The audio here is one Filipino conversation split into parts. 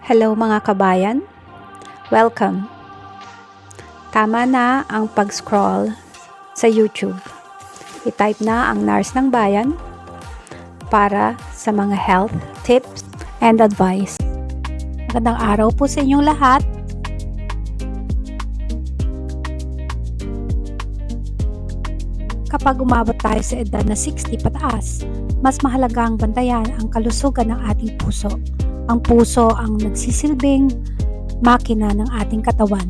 Hello mga kabayan, welcome. Tama na ang pag-scroll sa YouTube. I-type na ang Nurse ng Bayan para sa mga health tips and advice. Magandang araw po sa inyong lahat. Kapag umabot tayo sa edad na 60 pataas, mas mahalagang bantayan ang kalusugan ng ating puso. Ang puso ang nagsisilbing makina ng ating katawan.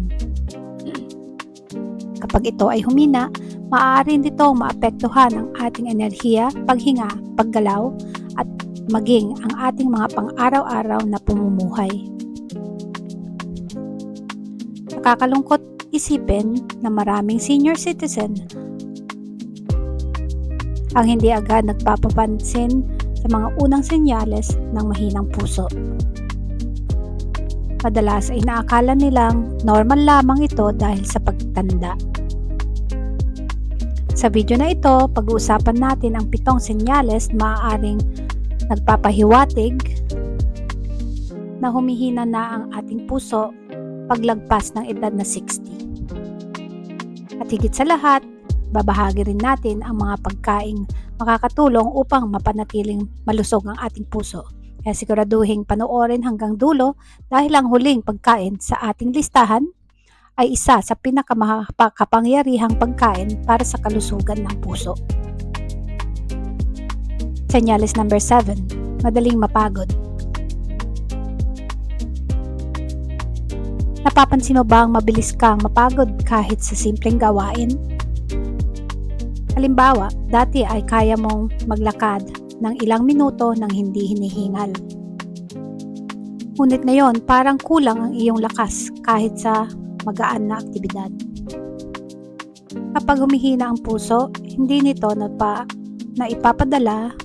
Kapag ito ay humina, maaari nitong maapektuhan ang ating enerhiya, paghinga, paggalaw, at maging ang ating mga pang-araw-araw na pamumuhay. Nakakalungkot isipin na maraming senior citizen ang hindi agad nagpapapansin sa mga unang senyales ng mahinang puso. Madalas ay naakala nilang normal lamang ito dahil sa pagtanda. Sa video na ito, pag-uusapan natin ang 7 senyales na maaaring nagpapahiwatig na humihina na ang ating puso paglagpas ng edad na 60. At higit sa lahat, babahagi rin natin ang mga pagkaing makakatulong upang mapanatiling malusog ang ating puso. Kaya siguraduhin panoorin hanggang dulo dahil ang huling pagkain sa ating listahan ay isa sa pinakamakapangyarihang pagkain para sa kalusugan ng puso. Senyales number 7, madaling mapagod. Napapansin mo bang mabilis kang mapagod kahit sa simpleng gawain? Halimbawa, dati ay kaya mong maglakad ng ilang minuto nang hindi hinihingal. Ngunit ngayon, parang kulang ang iyong lakas kahit sa magaan na aktibidad. Kapag humihina ang puso, hindi nito na ipapadala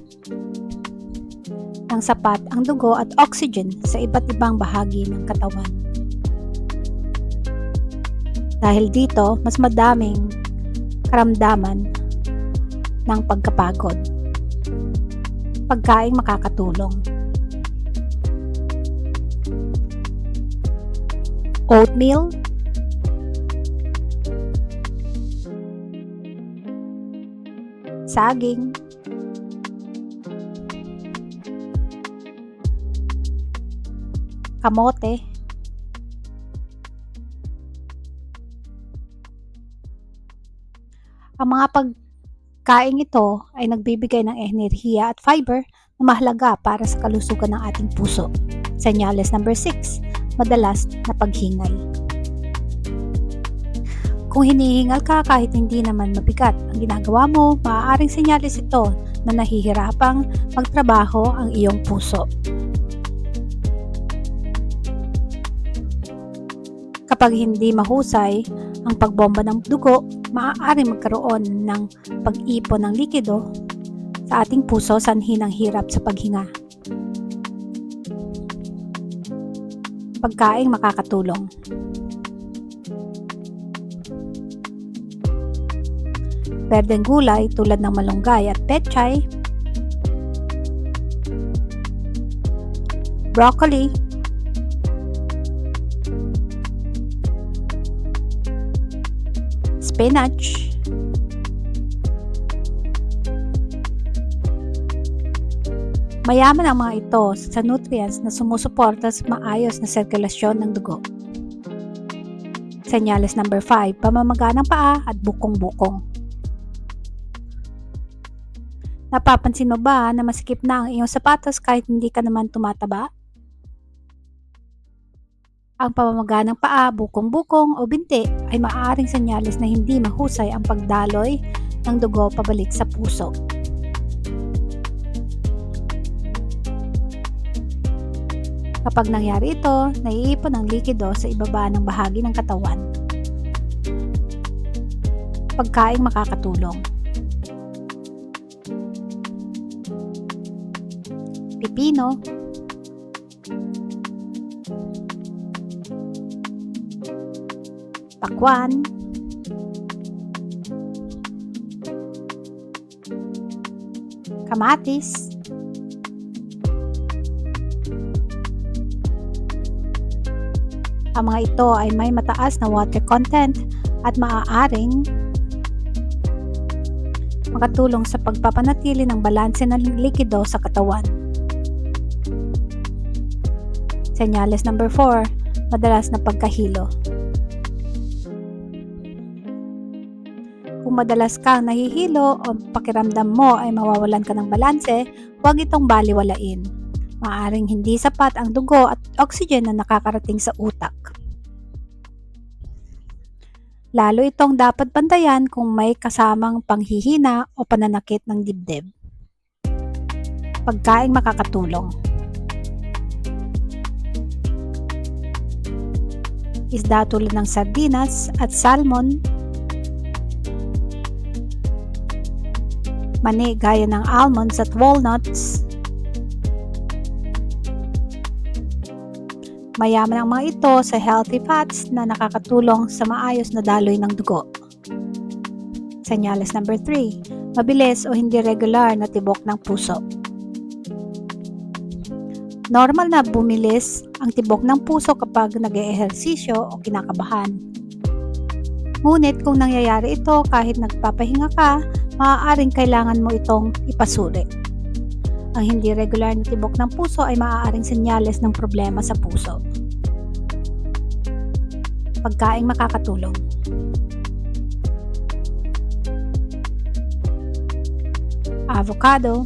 ng sapat ang dugo at oxygen sa iba't ibang bahagi ng katawan. Dahil dito, mas madaming karamdaman ng pagkapagod. Pagkaing makakatulong. Oatmeal, saging, kamote, ang mga pagkain ito ay nagbibigay ng enerhiya at fiber na mahalaga para sa kalusugan ng ating puso. Senyales number 6, madalas na paghingal. Kung hinihingal ka kahit hindi naman mabigat ang ginagawa mo, maaaring senyales ito na nahihirapang magtrabaho ang iyong puso. Kapag hindi mahusay ang pagbomba ng dugo, maaaring magkaroon ng pag-ipon ng likido sa ating puso sanhi ng hirap sa paghinga. Pagkaing makakatulong. Berdeng gulay tulad ng malunggay at pechay, broccoli, spinach, mayaman ang mga ito sa nutrients na sumusuporta sa maayos na sirkulasyon ng dugo. Senyales number 5, pamamaga ng paa at bukong-bukong. Napapansin mo ba na masikip na ang iyong sapatos kahit hindi ka naman tumataba? Ang pamamaga ng paa, bukong-bukong o binti ay maaaring senyales na hindi mahusay ang pagdaloy ng dugo pabalik sa puso. Kapag nangyari ito, naiipon ang likido sa ibaba ng bahagi ng katawan. Pagkaing makakatulong. Pipino, pakwan, kamatis, Ang mga ito ay may mataas na water content at maaaring makatulong sa pagpapanatili ng balanse ng likido sa katawan. Senyales number 4, madalas na pagkahilo. Kung madalas kang nahihilo o pakiramdam mo ay mawawalan ka ng balanse, huwag itong baliwalain. Maaaring hindi sapat ang dugo at oxygen na nakakarating sa utak. Lalo itong dapat bantayan kung may kasamang panghihina o pananakit ng dibdib. Pagkaing makakatulong. Isda tulad ng sardinas at salmon, mani gaya ng almonds at walnuts. Mayaman ang mga ito sa healthy fats na nakakatulong sa maayos na daloy ng dugo. Senyales number 3, mabilis o hindi regular na tibok ng puso. Normal na bumilis ang tibok ng puso kapag nag-eehersisyo o kinakabahan. Ngunit kung nangyayari ito kahit nagpapahinga ka, maaaring kailangan mo itong ipasuri. Ang hindi regular na tibok ng puso ay maaaring senyales ng problema sa puso. Pagkaing makakatulong. Avocado,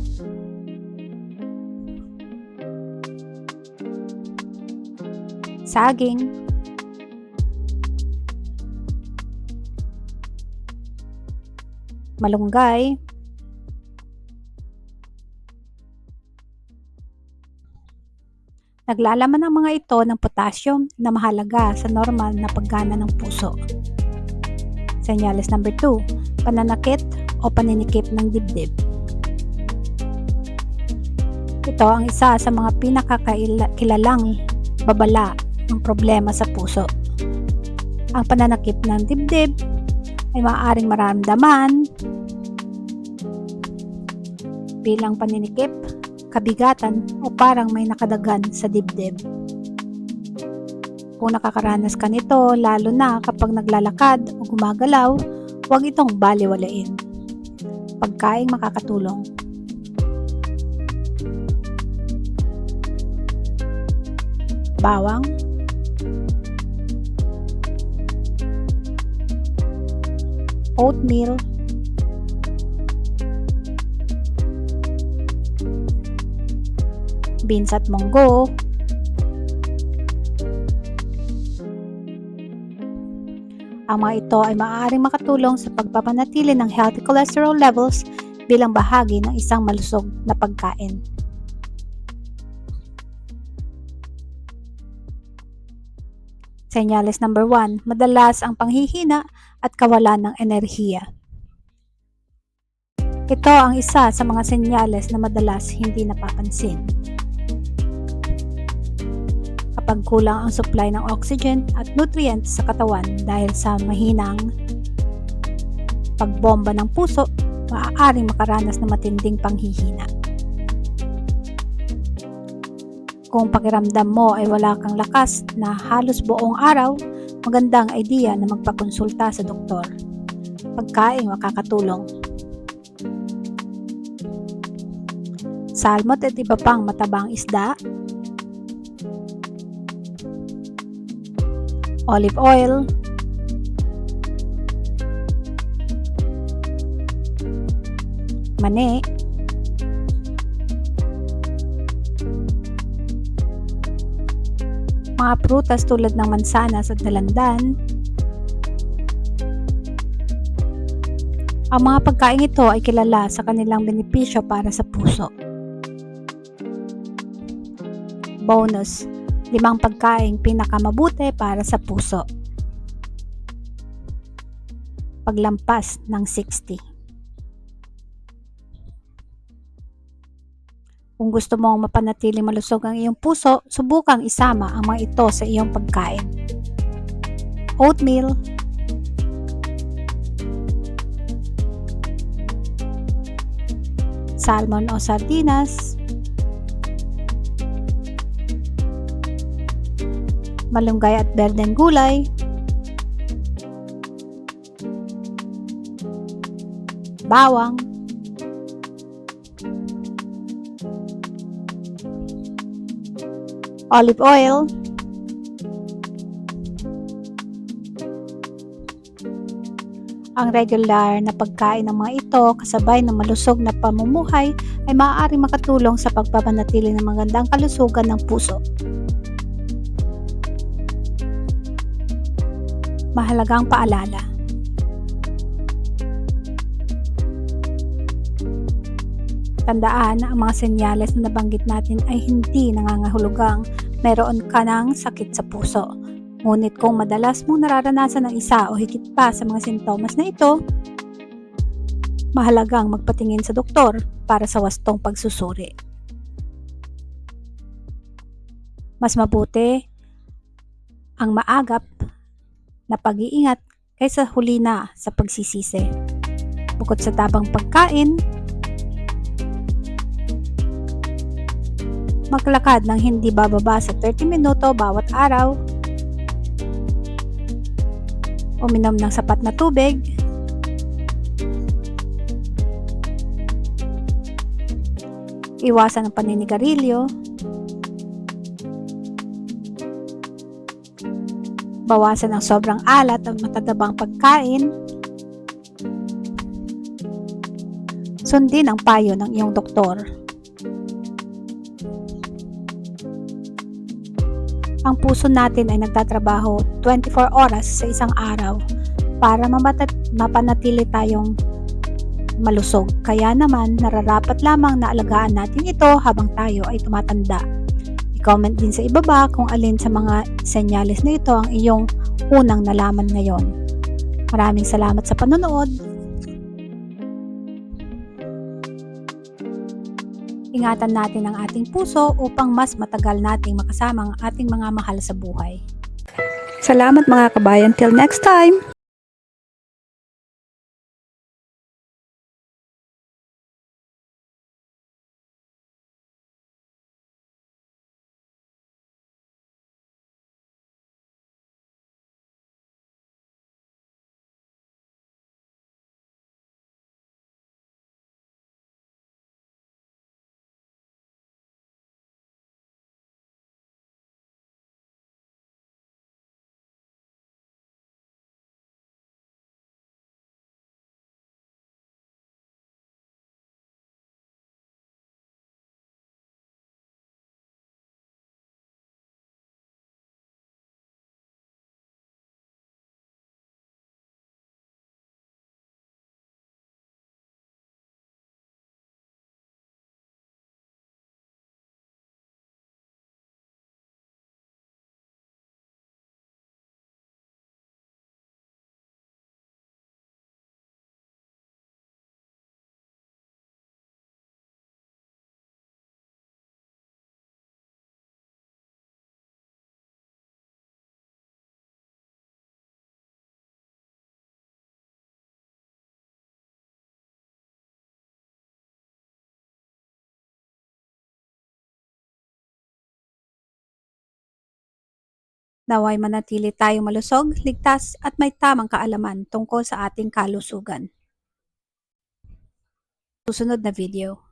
saging, malunggay, naglalaman ang mga ito ng potassium na mahalaga sa normal na paggana ng puso. Senyales number 2, pananakit o paninikip ng dibdib. Ito ang isa sa mga pinakakilalang babala ng problema sa puso. Ang pananakip ng dibdib ay maaaring maramdaman bilang paninikip, kabigatan o parang may nakadagan sa dibdib. Kung nakakaranas ka nito, lalo na kapag naglalakad o gumagalaw, huwag itong baliwalain. Pagkaing makakatulong. Bawang, oatmeal, beans at munggo, ang mga ito ay maaaring makatulong sa pagpapanatili ng healthy cholesterol levels bilang bahagi ng isang malusog na pagkain. Senyales number 1, madalas ang panghihina at kawalan ng enerhiya. Ito ang isa sa mga senyales na madalas hindi napapansin. Kapag kulang ang supply ng oxygen at nutrients sa katawan dahil sa mahinang pagbomba ng puso, maaaring makaranas ng matinding panghihina. Kung pakiramdam mo ay wala kang lakas na halos buong araw, magandang idea na magpakonsulta sa doktor. Pagkaing makakatulong. Salmon at iba pang matabang isda, olive oil, mani, mga prutas tulad ng mansanas at dalandan. Ang mga pagkain ito ay kilala sa kanilang benepisyo para sa puso. Bonus, 5 pagkain pinakamabuti para sa puso. Paglampas ng 60. Kung gusto mong mapanatiling malusog ang iyong puso, subukang isama ang mga ito sa iyong pagkain. Oatmeal, salmon o sardinas, malunggay at berdeng gulay, bawang, olive oil, ang regular na pagkain ng mga ito kasabay ng malusog na pamumuhay ay maaaring makatulong sa pagpapanatili ng magandang kalusugan ng puso. Mahalagang paalala. Tandaan na ang mga senyales na nabanggit natin ay hindi nangangahulugang meron ka ng sakit sa puso. Ngunit kung madalas mong nararanasan ng isa o higit pa sa mga sintomas na ito, mahalagang magpatingin sa doktor para sa wastong pagsusuri. Mas mabuti ang maagap na pag-iingat kaysa huli na sa pagsisisi. Bukod sa tabang pagkain, maglakad ng hindi bababa sa 30 minuto bawat araw, uminom ng sapat na tubig, iwasan ang paninigarilyo, bawasan ang sobrang alat at matadabang pagkain, sundin ang payo ng iyong doktor. Ang puso natin ay nagtatrabaho 24 oras sa isang araw para mapanatili tayong malusog. Kaya naman, nararapat lamang na alagaan natin ito habang tayo ay tumatanda. I-comment din sa ibaba kung alin sa mga senyales na ito ang iyong unang nalaman ngayon. Maraming salamat sa panonood. Ingatan natin ang ating puso upang mas matagal nating makasama ang ating mga mahal sa buhay. Salamat mga kabayan. Till next time! Naway manatili tayong malusog, ligtas at may tamang kaalaman tungkol sa ating kalusugan. Susunod na video.